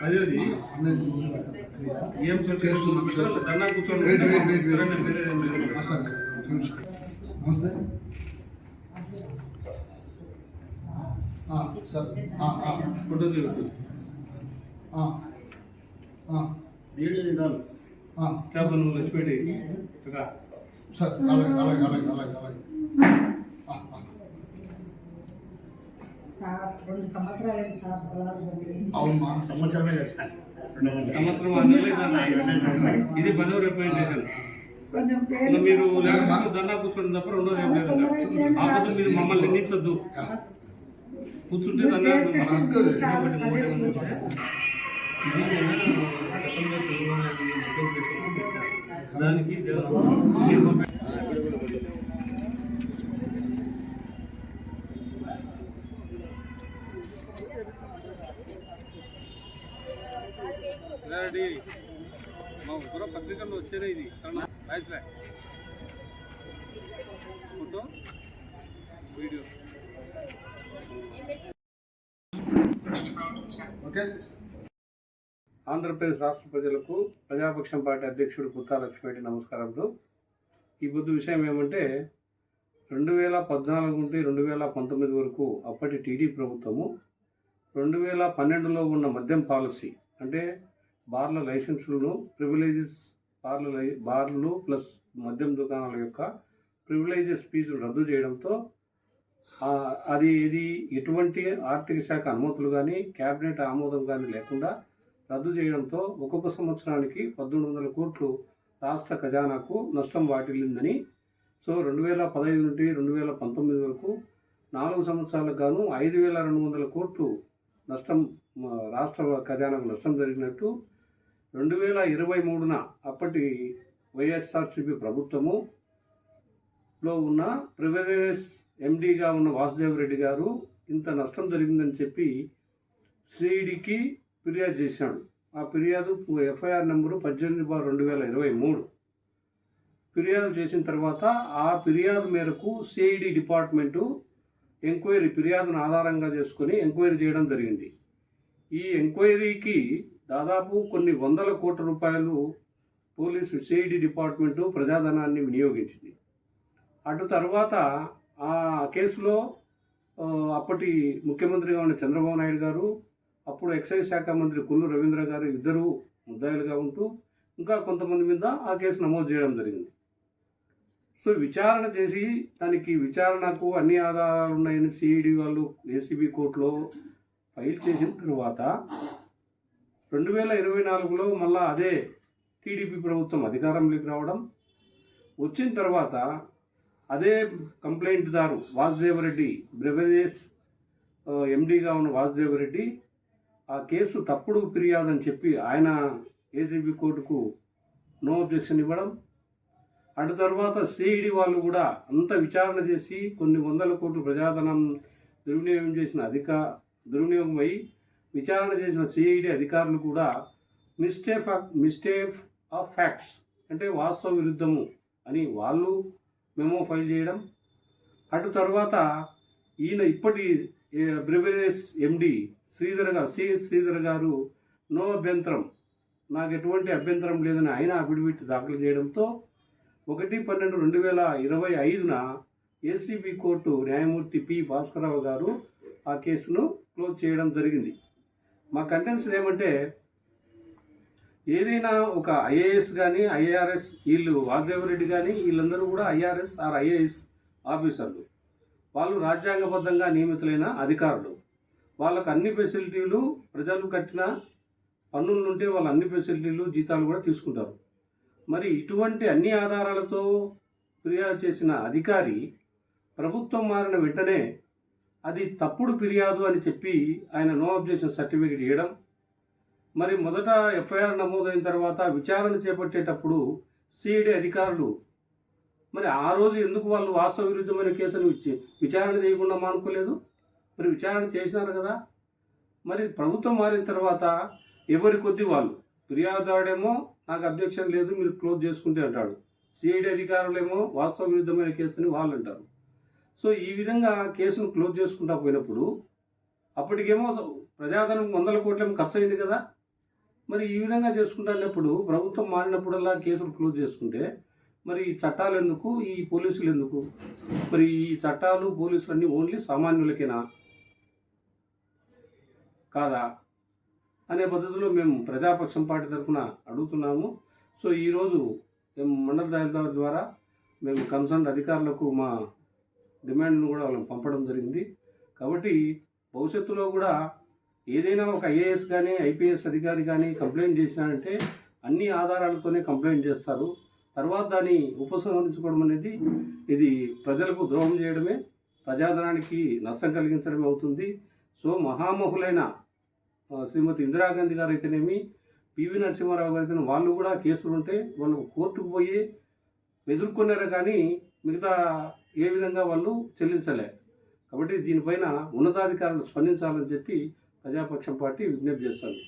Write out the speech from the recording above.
అదేది ఏం చేస్తున్నాం ధర్నా కూర్చోండి. నమస్తే సార్ ఫోటో దిగుతుంది క్యాబ్ నువ్వు లక్ష్మీ సార్ అలాగే అలాగే అలాగే అలాగే అలాగే సార్ 2 సంవత్సరాలు సార్ అవును సంవత్సరమే సార్ ఇది 10వ రిప్రజెంటేషన్. కొంచెం మీరు ధర్నా కూర్చోండి తప్ప రెండోది ఏం లేదు. ఆపద మీరు మమ్మల్ని నిందించద్దు. కూర్చుంటే ధర్నా దానికి మా ఉత్తర పత్రికల్లో వచ్చేదే ఇది రాయస్లే ఫోటో వీడియో. ఓకే. ఆంధ్రప్రదేశ్ రాష్ట్ర ప్రజలకు ప్రజాపక్షం పార్టీ అధ్యక్షుడు పుత్తా లక్ష్మీ నమస్కారాలు. ఈ పొద్దు విషయం ఏమంటే 2014 నుండి 2019 వరకు అప్పటి టీడీ ప్రభుత్వము 2012లో ఉన్న మద్యం పాలసీ అంటే బార్ల లైసెన్సులను ప్రివిలేజెస్ బార్లు ప్లస్ మద్యం దుకాణాల యొక్క ప్రివిలేజెస్ ఫీజులు రద్దు చేయడంతో ఇది ఎటువంటి ఆర్థిక శాఖ అనుమతులు కానీ క్యాబినెట్ ఆమోదం కానీ లేకుండా రద్దు చేయడంతో ఒక్కొక్క సంవత్సరానికి 1,400 కోట్లు రాష్ట్ర ఖజానాకు నష్టం వాటిల్లిందని. సో 2015 నుండి 2019 వరకు 4 సంవత్సరాలకు గాను 5,200 కోట్లు నష్టం రాష్ట్ర ఖజానాకు నష్టం జరిగినట్టు 2023న అప్పటి వైఎస్ఆర్సీపీ ప్రభుత్వములో ఉన్న ప్రివిలేజ్ ఎండీగా ఉన్న వాసుదేవ్ రెడ్డి గారు ఇంత నష్టం జరిగిందని చెప్పి సిఐడికి ఫిర్యాదు చేశాడు. ఆ ఫిర్యాదు ఎఫ్ఐఆర్ నెంబరు 18/2023. ఫిర్యాదు చేసిన తర్వాత ఆ ఫిర్యాదు మేరకు సిఐడి డిపార్ట్మెంటు ఫిర్యాదును ఆధారంగా చేసుకొని ఎంక్వైరీ చేయడం జరిగింది. ఈ ఎంక్వైరీకి దాదాపు కొన్ని వందల కోట్ల రూపాయలు పోలీసు సిఐడి డిపార్ట్మెంటు ప్రజాధనాన్ని వినియోగించింది. అటు తర్వాత ఆ కేసులో అప్పటి ముఖ్యమంత్రిగా ఉన్న చంద్రబాబు నాయుడు గారు, అప్పుడు ఎక్సైజ్ శాఖ మంత్రి కొల్లు రవీంద్ర గారు ఇద్దరు ముద్దాయిలుగా ఉంటూ ఇంకా కొంతమంది మీద ఆ కేసు నమోదు చేయడం జరిగింది. సో విచారణ చేసి దానికి విచారణకు అన్ని ఆధారాలు ఉన్నాయని సిఐడి వాళ్ళు ఏసీబీ కోర్టులో ఫైల్ చేసిన తర్వాత 2024లో మళ్ళా అదే టీడీపీ ప్రభుత్వం అధికారంలోకి రావడం, వచ్చిన తర్వాత అదే కంప్లైంట్దారు వాసుదేవరెడ్డి బ్రెవరేజ్ ఎండీగా ఉన్న వాసుదేవరెడ్డి ఆ కేసు తప్పుడు ఫిర్యాదు అని చెప్పి ఆయన ఏసీబీ కోర్టుకు నో అబ్జెక్షన్ ఇవ్వడం, అటు తర్వాత సిఐడి వాళ్ళు కూడా అంత విచారణ చేసి కొన్ని వందల కోట్లు ప్రజాధనం దుర్వినియోగం అయి విచారణ చేసిన సిఐడి అధికారులు కూడా మిస్టేక్ ఆఫ్ ఫ్యాక్ట్స్ అంటే వాస్తవ విరుద్ధము అని వాళ్ళు మెమో ఫైల్ చేయడం, అటు తర్వాత ఇప్పటి బ్రివరేజ్ ఎండి శ్రీధర్ గారు నో అభ్యంతరం, నాకు ఎటువంటి అభ్యంతరం లేదని ఆయన అఫిడవిట్ దాఖలు చేయడంతో 1/12/2025న ఏసీబీ కోర్టు న్యాయమూర్తి పి భాస్కరరావు గారు ఆ కేసును క్లోజ్ చేయడం జరిగింది. మా కంటెన్షన్ ఏమంటే, ఏదైనా ఒక ఐఏఎస్ కానీ ఐఆర్ఎస్ వీళ్ళు వాసుదేవరెడ్డి కానీ వీళ్ళందరూ కూడా ఐఆర్ఎస్ ఆర్ ఐఏఎస్ ఆఫీసర్లు, వాళ్ళు రాజ్యాంగబద్ధంగా నియమితులైన అధికారులు. వాళ్ళకు అన్ని ఫెసిలిటీలు ప్రజలు కట్టిన పన్నుల నుండి వాళ్ళు అన్ని ఫెసిలిటీలు జీతాలు కూడా తీసుకుంటారు. మరి ఇటువంటి అన్ని ఆధారాలతో ఫిర్యాదు చేసిన అధికారి ప్రభుత్వం మారిన వెంటనే అది తప్పుడు ఫిర్యాదు అని చెప్పి ఆయన నో అబ్జెక్షన్ సర్టిఫికేట్ ఇవ్వడం, మరి మొదట ఎఫ్ఐఆర్ నమోదైన తర్వాత విచారణ చేపట్టేటప్పుడు సిఐడి అధికారులు మరి ఆ రోజు ఎందుకు వాళ్ళు వాస్తవ విరుద్ధమైన కేసును విచారణ చేయకుండా మానుకోలేదు? మరి విచారణ చేసినారు కదా. మరి ప్రభుత్వం మారిన తర్వాత ఎవరి కొద్ది వాళ్ళు, ఫిర్యాదుదారుడేమో నాకు అబ్జెక్షన్ లేదు మీరు క్లోజ్ చేసుకుంటే అంటాడు, సిఐడి అధికారులేమో వాస్తవ విరుద్ధమైన కేసుని వాళ్ళు అంటారు. సో ఈ విధంగా కేసును క్లోజ్ చేసుకుంటా పోయినప్పుడు అప్పటికేమో ప్రజాధనం 100 కోట్ల ఖర్చు అయింది కదా. మరి ఈ విధంగా చేసుకుంటా వెళ్ళినప్పుడు ప్రభుత్వం మారినప్పుడల్లా కేసులు క్లోజ్ చేసుకుంటే మరి ఈ చట్టాలు ఎందుకు, ఈ పోలీసులు ఎందుకు? మరి ఈ చట్టాలు పోలీసులు అన్నీ ఓన్లీ సామాన్యులకేనా కాదా అనే పద్ధతిలో మేము ప్రజాపక్షం పార్టీ తరఫున అడుగుతున్నాము. సో ఈరోజు మేము మండల తహసీల్దార్ ద్వారా మేము కన్సర్న్ అధికారులకు మా డిమాండ్ను కూడా వాళ్ళని పంపడం జరిగింది. కాబట్టి భవిష్యత్తులో కూడా ఏదైనా ఒక ఐఏఎస్ కానీ ఐపీఎస్ అధికారి కానీ కంప్లైంట్ చేసినారంటే అన్ని ఆధారాలతోనే కంప్లైంట్ చేస్తారు. తర్వాత దాన్ని ఉపసంహరించుకోవడం అనేది ఇది ప్రజలకు ద్రోహం చేయడమే, ప్రజాధనానికి నష్టం కలిగించడమే అవుతుంది. సో మహామహులైన శ్రీమతి ఇందిరాగాంధీ గారు అయితేనేమి, పివి నరసింహారావు గారు అయితేనే వాళ్ళు కూడా కేసులు ఉంటే వాళ్ళు కోర్టుకు పోయి ఎదుర్కొన్నారు కానీ మిగతా ఏ విధంగా వాళ్ళు చెల్లించలే. కాబట్టి దీనిపైన ఉన్నతాధికారులు స్పందించాలని చెప్పి ప్రజాపక్షం పార్టీ విజ్ఞప్తి చేస్తుంది.